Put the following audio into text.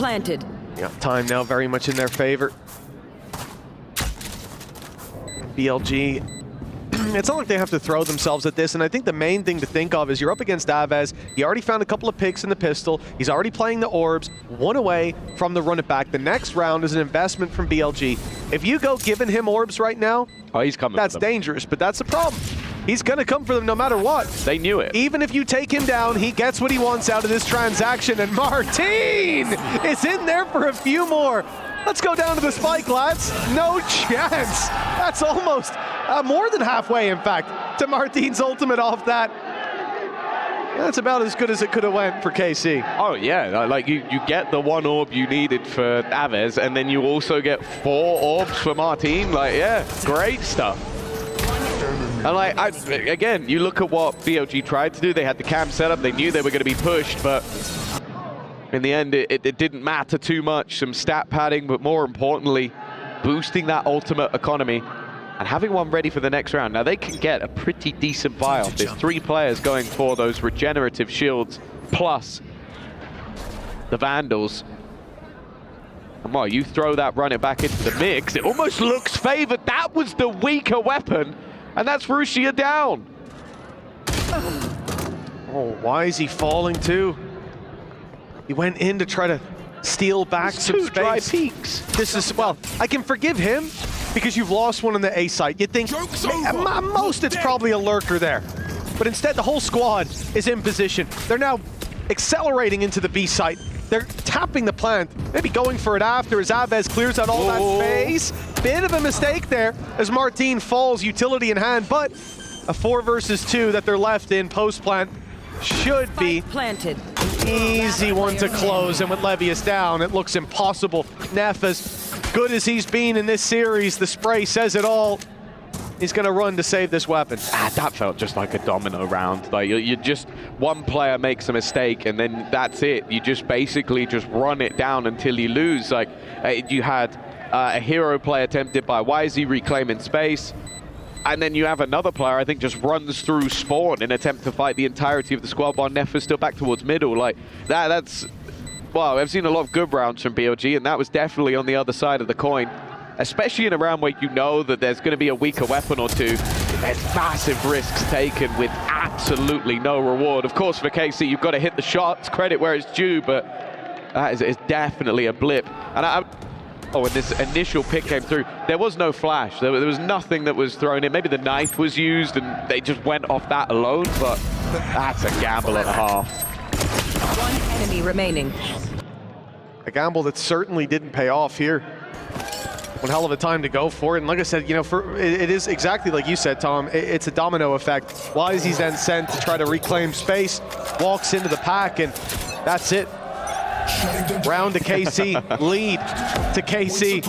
planted. Yeah, time now very much in their favor. BLG, it's not like they have to throw themselves at this, and I think the main thing to think of is you're up against Aves. He already found a couple of picks in the pistol. He's already playing the orbs, one away from the run it back. The next round is an investment from BLG. If you go giving him orbs right now, oh, he's coming. That's dangerous, but that's the problem. He's going to come for them no matter what. They knew it. Even if you take him down, he gets what he wants out of this transaction, and Martin is in there for a few more. Let's go down to the spike, lads. No chance. That's almost more than halfway, in fact, to Martin's ultimate off that. That's about as good as it could have went for KC. Oh yeah, like you get the one orb you needed for Aves, and then you also get 4 orbs for Martin. Like, yeah, great stuff. And like, again, you look at what BLG tried to do. They had the cam set up. They knew they were going to be pushed, but in the end, it didn't matter too much. Some stat padding, but more importantly, boosting that ultimate economy and having one ready for the next round. Now, they can get a pretty decent buy off. There's 3 players going for those regenerative shields, plus the Vandals. And well, you throw that running back into the mix, it almost looks favored. That was the weaker weapon, and that's Russia down. Oh, why is he falling too? He went in to try to steal back some space. Dry peaks. This is, well, I can forgive him because you've lost one on the A site. You'd think, at most it's probably a lurker there. But instead, the whole squad is in position. They're now accelerating into the B site. They're tapping the plant, maybe going for it after as Aves clears out all that space. Bit of a mistake there as Martin falls, utility in hand, but a 4 versus 2 that they're left in post-plant should be planted. Easy one to close, and with Levius down, it looks impossible. Neff, as good as he's been in this series, the spray says it all. He's going to run to save this weapon. That felt just like a domino round. Like, you just, one player makes a mistake, and then that's it. You just basically just run it down until you lose. Like, you had a hero play attempted by Wisey reclaiming space, and then you have another player, I think, just runs through spawn in an attempt to fight the entirety of the squad while Neff is still back towards middle. Like, that's, well, I've seen a lot of good rounds from BLG, and that was definitely on the other side of the coin. Especially in a round where you know that there's going to be a weaker weapon or two. There's massive risks taken with absolutely no reward. Of course, for KC, you've got to hit the shots, credit where it's due, but that is definitely a blip. And when this initial pick came through, there was no flash. There was nothing that was thrown in. Maybe the knife was used and they just went off that alone, but that's a gamble and a half. 1 enemy remaining. A gamble that certainly didn't pay off here. One hell of a time to go for it. And like I said, you know, it is exactly like you said, Tom. It's a domino effect. Wisey's then sent to try to reclaim space, walks into the pack, and that's it. Round to KC, lead to KC.